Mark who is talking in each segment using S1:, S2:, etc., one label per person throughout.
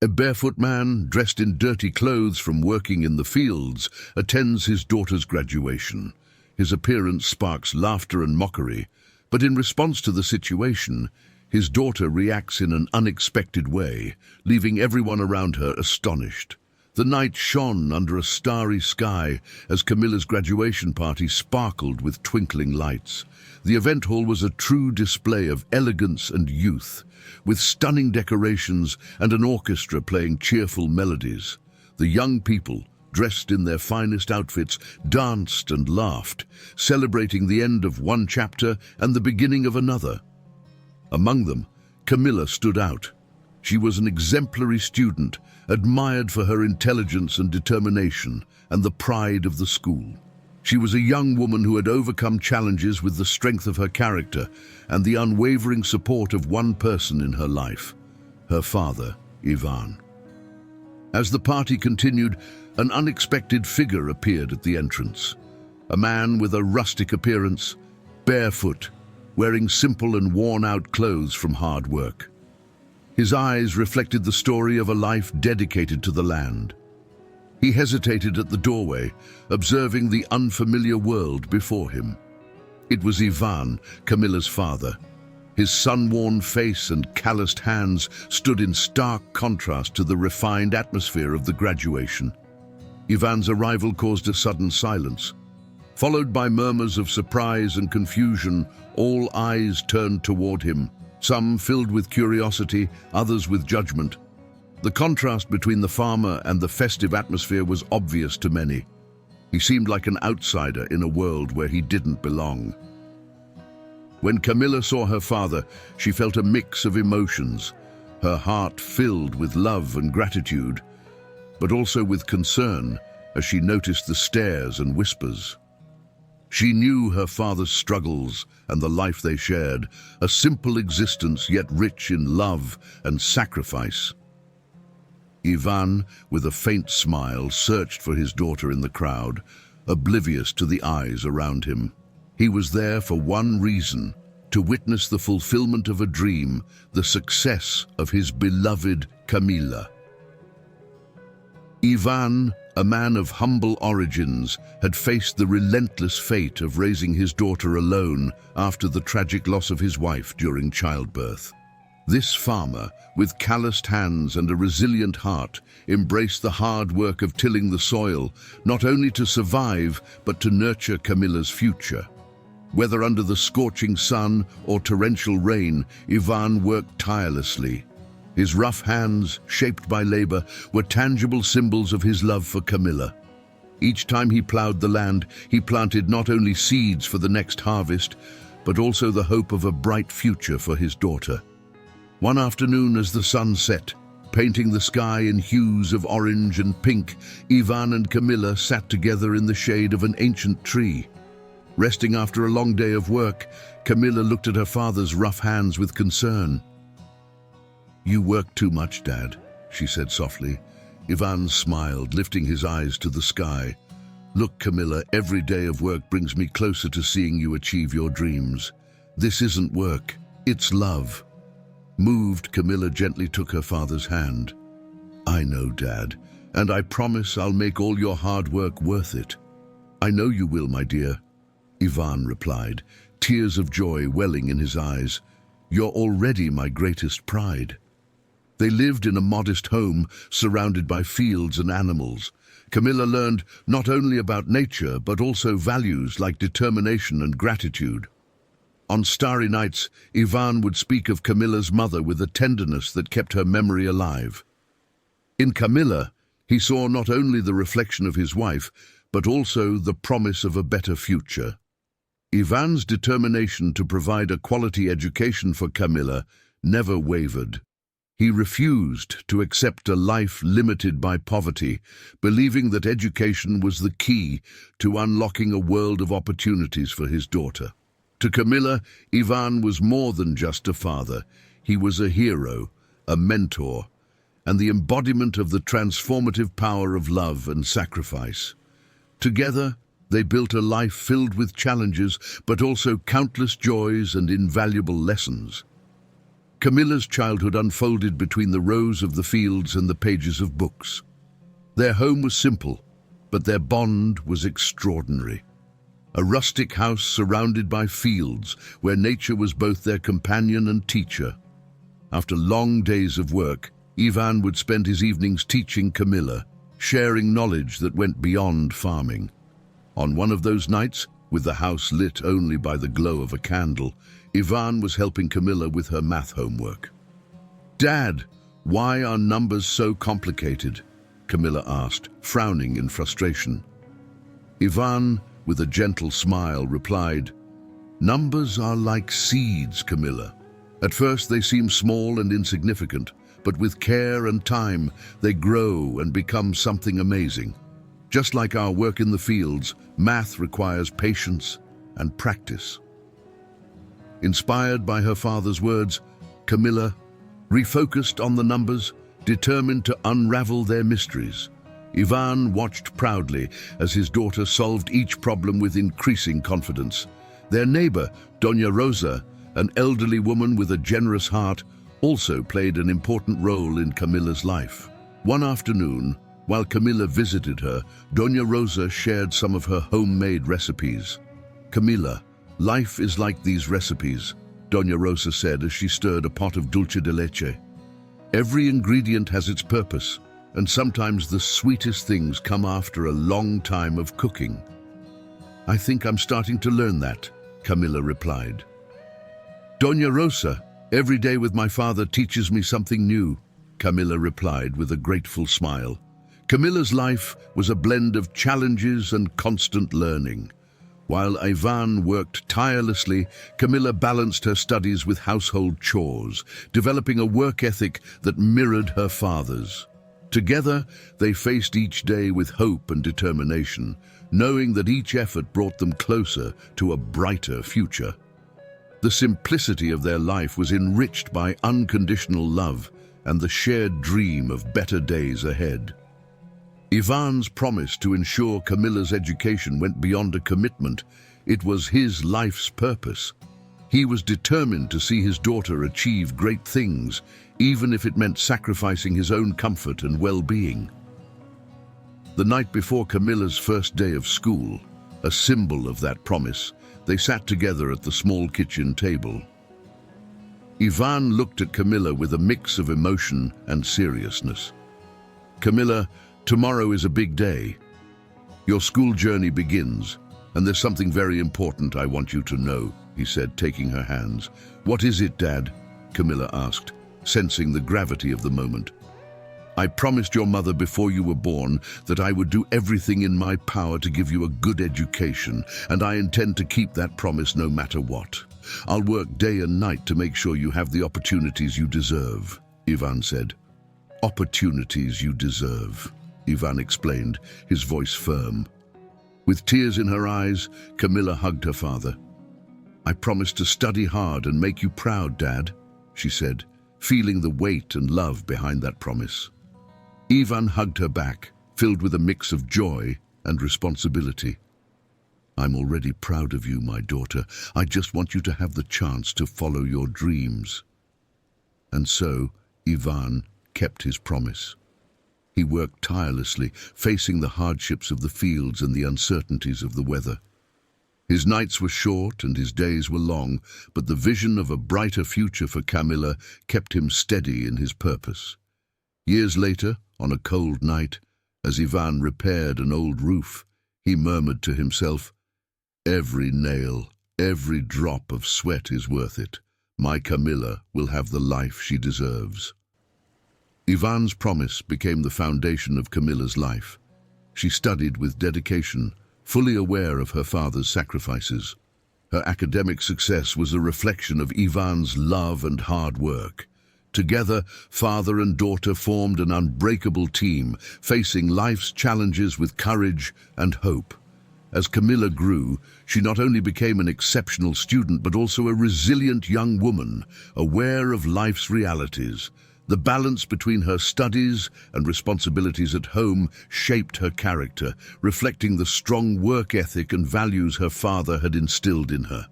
S1: A barefoot man, dressed in dirty clothes from working in the fields, attends his daughter's graduation. His appearance sparks laughter and mockery, but in response to the situation, his daughter reacts in an unexpected way, leaving everyone around her astonished. The night shone under a starry sky as Camilla's graduation party sparkled with twinkling lights. The event hall was a true display of elegance and youth, with stunning decorations and an orchestra playing cheerful melodies. The young people, dressed in their finest outfits, danced and laughed, celebrating the end of one chapter and the beginning of another. Among them, Camilla stood out. She was an exemplary student, admired for her intelligence and determination, and the pride of the school. She was a young woman who had overcome challenges with the strength of her character and the unwavering support of one person in her life, her father, Ivan. As the party continued, an unexpected figure appeared at the entrance. A man with a rustic appearance, barefoot, wearing simple and worn-out clothes from hard work. His eyes reflected the story of a life dedicated to the land. He hesitated at the doorway, observing the unfamiliar world before him. It was Ivan, Camilla's father. His sun-worn face and calloused hands stood in stark contrast to the refined atmosphere of the graduation. Ivan's arrival caused a sudden silence. Followed by murmurs of surprise and confusion, all eyes turned toward him, some filled with curiosity, others with judgment. The contrast between the farmer and the festive atmosphere was obvious to many. He seemed like an outsider in a world where he didn't belong. When Camilla saw her father, she felt a mix of emotions, her heart filled with love and gratitude, but also with concern as she noticed the stares and whispers. She knew her father's struggles and the life they shared, a simple existence yet rich in love and sacrifice. Ivan, with a faint smile, searched for his daughter in the crowd, oblivious to the eyes around him. He was there for one reason: to witness the fulfillment of a dream, the success of his beloved Camilla. Ivan, a man of humble origins, had faced the relentless fate of raising his daughter alone after the tragic loss of his wife during childbirth. This farmer, with calloused hands and a resilient heart, embraced the hard work of tilling the soil, not only to survive, but to nurture Camilla's future. Whether under the scorching sun or torrential rain, Ivan worked tirelessly. His rough hands, shaped by labor, were tangible symbols of his love for Camilla. Each time he plowed the land, he planted not only seeds for the next harvest, but also the hope of a bright future for his daughter. One afternoon, as the sun set, painting the sky in hues of orange and pink, Ivan and Camilla sat together in the shade of an ancient tree. Resting after a long day of work, Camilla looked at her father's rough hands with concern. "You work too much, Dad," she said softly. Ivan smiled, lifting his eyes to the sky. "Look, Camilla, every day of work brings me closer to seeing you achieve your dreams. This isn't work, it's love." Moved, Camilla gently took her father's hand. "I know, Dad, and I promise I'll make all your hard work worth it." "I know you will, my dear," Ivan replied, tears of joy welling in his eyes. "You're already my greatest pride." They lived in a modest home surrounded by fields and animals. Camilla learned not only about nature, but also values like determination and gratitude. On starry nights, Ivan would speak of Camilla's mother with a tenderness that kept her memory alive. In Camilla, he saw not only the reflection of his wife, but also the promise of a better future. Ivan's determination to provide a quality education for Camilla never wavered. He refused to accept a life limited by poverty, believing that education was the key to unlocking a world of opportunities for his daughter. To Camilla, Ivan was more than just a father. He was a hero, a mentor, and the embodiment of the transformative power of love and sacrifice. Together, they built a life filled with challenges, but also countless joys and invaluable lessons. Camilla's childhood unfolded between the rows of the fields and the pages of books. Their home was simple, but their bond was extraordinary. A rustic house surrounded by fields, where nature was both their companion and teacher. After long days of work, Ivan would spend his evenings teaching Camilla, sharing knowledge that went beyond farming. On one of those nights, with the house lit only by the glow of a candle, Ivan was helping Camilla with her math homework. "Dad, why are numbers so complicated?" Camilla asked, frowning in frustration. Ivan, with a gentle smile, replied, "Numbers are like seeds, Camilla. At first they seem small and insignificant, but with care and time, they grow and become something amazing. Just like our work in the fields, math requires patience and practice." Inspired by her father's words, Camilla refocused on the numbers, determined to unravel their mysteries. Ivan watched proudly as his daughter solved each problem with increasing confidence. Their neighbor, Doña Rosa, an elderly woman with a generous heart, also played an important role in Camilla's life. One afternoon, while Camilla visited her, Doña Rosa shared some of her homemade recipes. "Camilla, life is like these recipes," Doña Rosa said as she stirred a pot of dulce de leche. "Every ingredient has its purpose, and sometimes the sweetest things come after a long time of cooking." "I think I'm starting to learn that," Camilla replied. "Doña Rosa, every day with my father teaches me something new," Camilla replied with a grateful smile. Camilla's life was a blend of challenges and constant learning. While Ivan worked tirelessly, Camilla balanced her studies with household chores, developing a work ethic that mirrored her father's. Together, they faced each day with hope and determination, knowing that each effort brought them closer to a brighter future. The simplicity of their life was enriched by unconditional love and the shared dream of better days ahead. Ivan's promise to ensure Camilla's education went beyond a commitment. It was his life's purpose. He was determined to see his daughter achieve great things, even if it meant sacrificing his own comfort and well-being. The night before Camilla's first day of school, a symbol of that promise, they sat together at the small kitchen table. Ivan looked at Camilla with a mix of emotion and seriousness. "Camilla, tomorrow is a big day. Your school journey begins, and there's something very important I want you to know," he said, taking her hands. "What is it, Dad?" Camilla asked, sensing the gravity of the moment. "I promised your mother before you were born that I would do everything in my power to give you a good education, and I intend to keep that promise no matter what. I'll work day and night to make sure you have the opportunities you deserve," Ivan said. "Opportunities you deserve," Ivan explained, his voice firm. With tears in her eyes, Camilla hugged her father. "I promise to study hard and make you proud, Dad," she said, feeling the weight and love behind that promise. Ivan hugged her back, filled with a mix of joy and responsibility. "I'm already proud of you, my daughter. I just want you to have the chance to follow your dreams." And so, Ivan kept his promise. He worked tirelessly, facing the hardships of the fields and the uncertainties of the weather. His nights were short and his days were long, but the vision of a brighter future for Camilla kept him steady in his purpose. Years later, on a cold night, as Ivan repaired an old roof, he murmured to himself, "Every nail, every drop of sweat is worth it. My Camilla will have the life she deserves." Ivan's promise became the foundation of Camilla's life. She studied with dedication, fully aware of her father's sacrifices. Her academic success was a reflection of Ivan's love and hard work. Together, father and daughter formed an unbreakable team, facing life's challenges with courage and hope. As Camilla grew, she not only became an exceptional student, but also a resilient young woman, aware of life's realities. The balance between her studies and responsibilities at home shaped her character, reflecting the strong work ethic and values her father had instilled in her.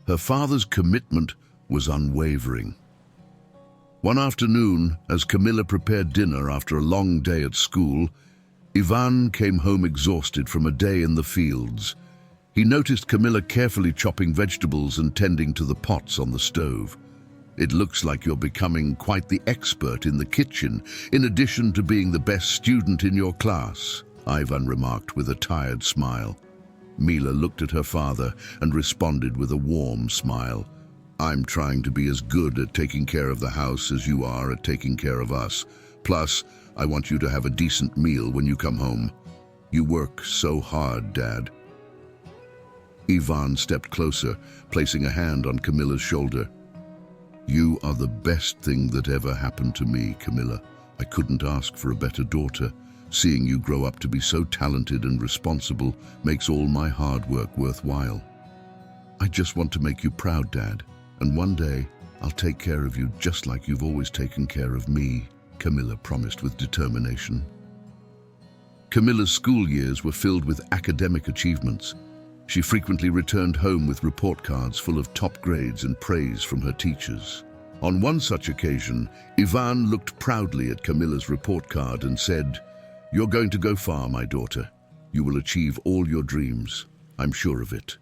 S1: Her father's commitment was unwavering. One afternoon, as Camilla prepared dinner after a long day at school, Ivan came home exhausted from a day in the fields. He noticed Camilla carefully chopping vegetables and tending to the pots on the stove. "It looks like you're becoming quite the expert in the kitchen, in addition to being the best student in your class," Ivan remarked with a tired smile. Mila looked at her father and responded with a warm smile. "I'm trying to be as good at taking care of the house as you are at taking care of us. Plus, I want you to have a decent meal when you come home. You work so hard, Dad." Ivan stepped closer, placing a hand on Camilla's shoulder. "You are the best thing that ever happened to me, Camilla. I couldn't ask for a better daughter. Seeing you grow up to be so talented and responsible makes all my hard work worthwhile. I just want to make you proud, Dad, and one day I'll take care of you just like you've always taken care of me," Camilla promised with determination. Camilla's school years were filled with academic achievements. She frequently returned home with report cards full of top grades and praise from her teachers. On one such occasion, Ivan looked proudly at Camilla's report card and said, "You're going to go far, my daughter. You will achieve all your dreams. I'm sure of it."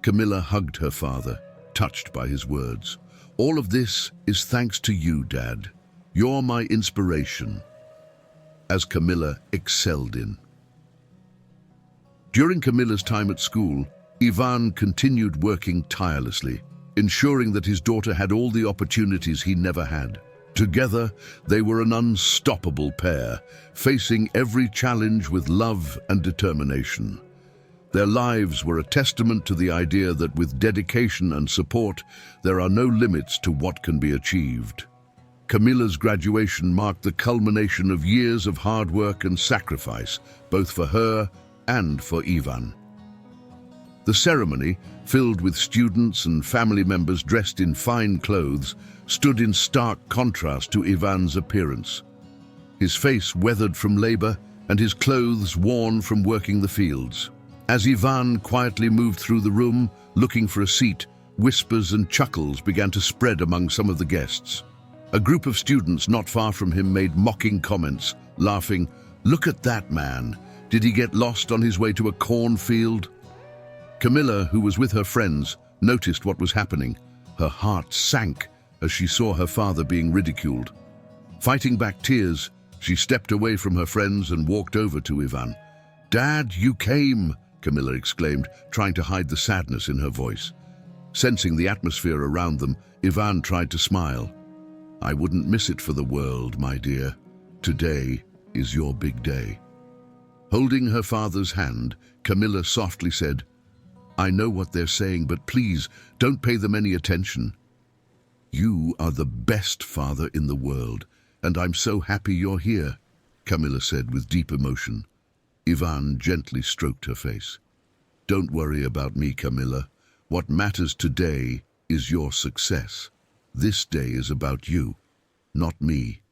S1: Camilla hugged her father, touched by his words. "All of this is thanks to you, Dad. You're my inspiration," as Camilla excelled in. During Camilla's time at school, Ivan continued working tirelessly, ensuring that his daughter had all the opportunities he never had. Together, they were an unstoppable pair, facing every challenge with love and determination. Their lives were a testament to the idea that with dedication and support, there are no limits to what can be achieved. Camilla's graduation marked the culmination of years of hard work and sacrifice, both for her and for Ivan. The ceremony, filled with students and family members dressed in fine clothes, stood in stark contrast to Ivan's appearance. His face weathered from labor and his clothes worn from working the fields. As Ivan quietly moved through the room, looking for a seat, whispers and chuckles began to spread among some of the guests. A group of students not far from him made mocking comments, laughing, "Look at that man. Did he get lost on his way to a cornfield?" Camilla, who was with her friends, noticed what was happening. Her heart sank as she saw her father being ridiculed. Fighting back tears, she stepped away from her friends and walked over to Ivan. "Dad, you came!" Camilla exclaimed, trying to hide the sadness in her voice. Sensing the atmosphere around them, Ivan tried to smile. "I wouldn't miss it for the world, my dear. Today is your big day." Holding her father's hand, Camilla softly said, "I know what they're saying, but please don't pay them any attention. You are the best father in the world, and I'm so happy you're here," Camilla said with deep emotion. Ivan gently stroked her face. "Don't worry about me, Camilla. What matters today is your success. This day is about you, not me."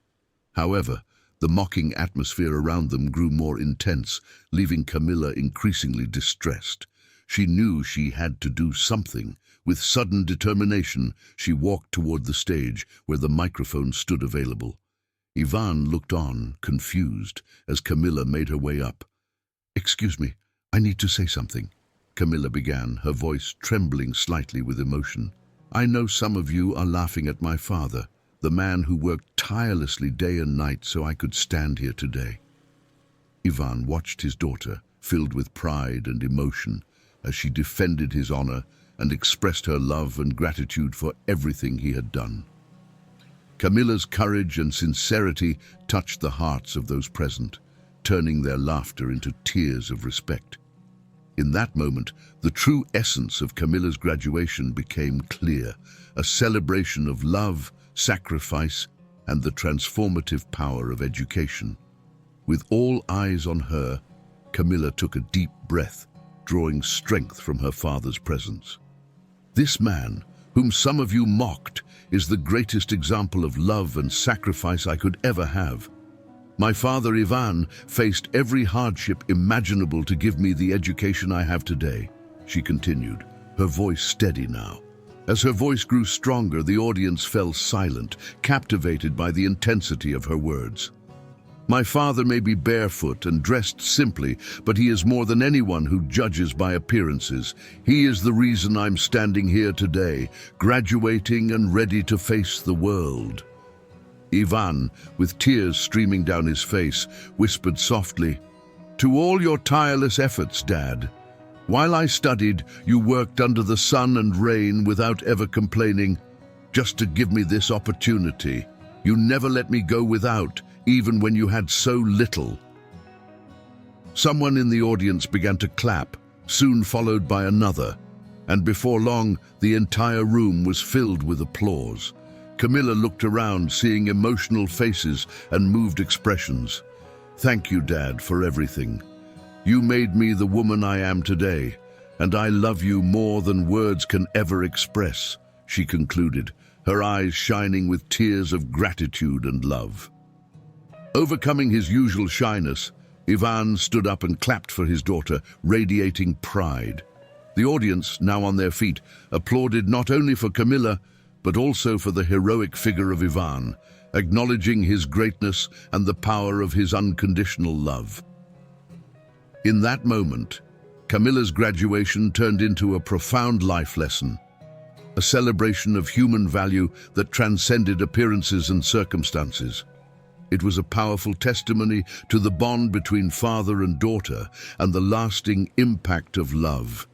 S1: However, the mocking atmosphere around them grew more intense, leaving Camilla increasingly distressed. She knew she had to do something. With sudden determination, she walked toward the stage where the microphone stood available. Ivan looked on, confused, as Camilla made her way up. "Excuse me, I need to say something," Camilla began, her voice trembling slightly with emotion. "I know some of you are laughing at my father, the man who worked tirelessly day and night so I could stand here today." Ivan watched his daughter, filled with pride and emotion, as she defended his honor and expressed her love and gratitude for everything he had done. Camilla's courage and sincerity touched the hearts of those present, turning their laughter into tears of respect. In that moment, the true essence of Camilla's graduation became clear, a celebration of love, sacrifice, and the transformative power of education. With all eyes on her, Camilla took a deep breath, drawing strength from her father's presence. "This man, whom some of you mocked, is the greatest example of love and sacrifice I could ever have. My father Ivan faced every hardship imaginable to give me the education I have today," she continued, her voice steady now. As her voice grew stronger, the audience fell silent, captivated by the intensity of her words. My father may be barefoot and dressed simply, but he is more than anyone who judges by appearances. He is the reason I'm standing here today, graduating and ready to face the world. Ivan, with tears streaming down his face, whispered softly, "To all your tireless efforts, Dad. While I studied, you worked under the sun and rain without ever complaining, just to give me this opportunity. You never let me go without, even when you had so little." Someone in the audience began to clap, soon followed by another, and before long, the entire room was filled with applause. Camilla looked around, seeing emotional faces and moved expressions. "Thank you, Dad, for everything. You made me the woman I am today, and I love you more than words can ever express," she concluded, her eyes shining with tears of gratitude and love. Overcoming his usual shyness, Ivan stood up and clapped for his daughter, radiating pride. The audience, now on their feet, applauded not only for Camilla, but also for the heroic figure of Ivan, acknowledging his greatness and the power of his unconditional love. In that moment, Camilla's graduation turned into a profound life lesson, a celebration of human value that transcended appearances and circumstances. It was a powerful testimony to the bond between father and daughter and the lasting impact of love.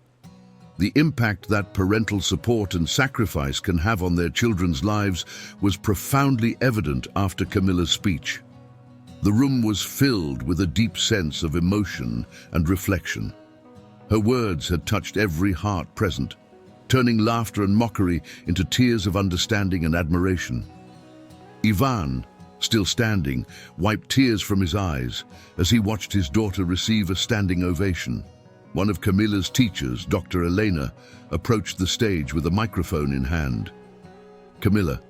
S1: The impact that parental support and sacrifice can have on their children's lives was profoundly evident after Camilla's speech. The room was filled with a deep sense of emotion and reflection. Her words had touched every heart present, turning laughter and mockery into tears of understanding and admiration. Ivan, still standing, wiped tears from his eyes as he watched his daughter receive a standing ovation. One of Camilla's teachers, Dr. Elena, approached the stage with a microphone in hand. "Camilla,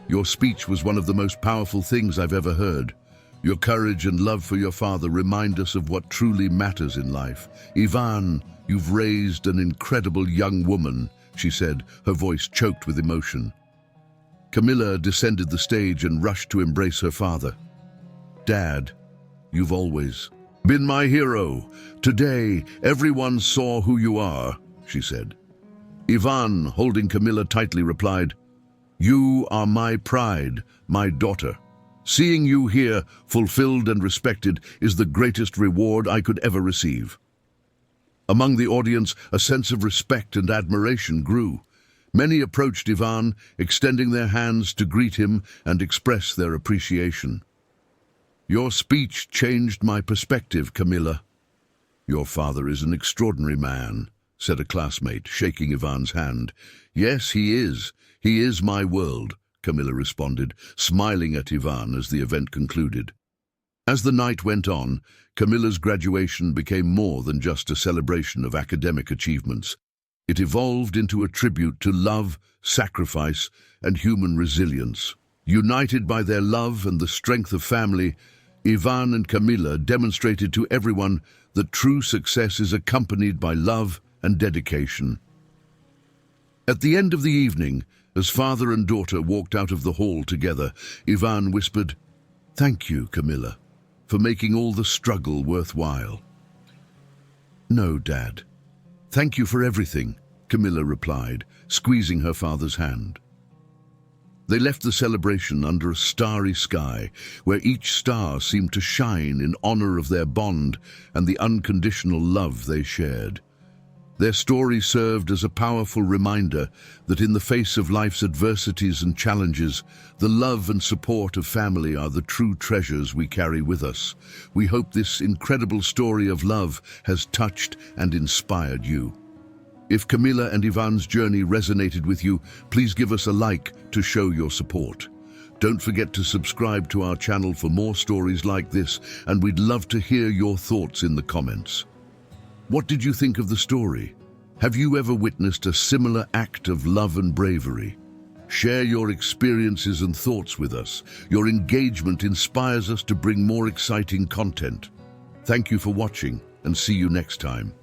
S1: your speech was one of the most powerful things I've ever heard. Your courage and love for your father remind us of what truly matters in life. Ivan, you've raised an incredible young woman," she said, her voice choked with emotion. Camilla descended the stage and rushed to embrace her father. "Dad, you've always been my hero. Today, everyone saw who you are," she said. Ivan, holding Camilla tightly, replied, "You are my pride, my daughter. Seeing you here, fulfilled and respected, is the greatest reward I could ever receive." Among the audience, a sense of respect and admiration grew. Many approached Ivan, extending their hands to greet him and express their appreciation. "Your speech changed my perspective, Camilla." "Your father is an extraordinary man," said a classmate, shaking Ivan's hand. "Yes, he is. He is my world," Camilla responded, smiling at Ivan as the event concluded. As the night went on, Camilla's graduation became more than just a celebration of academic achievements. It evolved into a tribute to love, sacrifice, and human resilience. United by their love and the strength of family, Ivan and Camilla demonstrated to everyone that true success is accompanied by love and dedication. At the end of the evening, as father and daughter walked out of the hall together, Ivan whispered, "Thank you, Camilla, for making all the struggle worthwhile." "No, Dad. Thank you for everything," Camilla replied, squeezing her father's hand. They left the celebration under a starry sky, where each star seemed to shine in honor of their bond and the unconditional love they shared. Their story served as a powerful reminder that in the face of life's adversities and challenges, the love and support of family are the true treasures we carry with us. We hope this incredible story of love has touched and inspired you. If Camilla and Ivan's journey resonated with you, please give us a like to show your support. Don't forget to subscribe to our channel for more stories like this, and we'd love to hear your thoughts in the comments. What did you think of the story? Have you ever witnessed a similar act of love and bravery? Share your experiences and thoughts with us. Your engagement inspires us to bring more exciting content. Thank you for watching, and see you next time.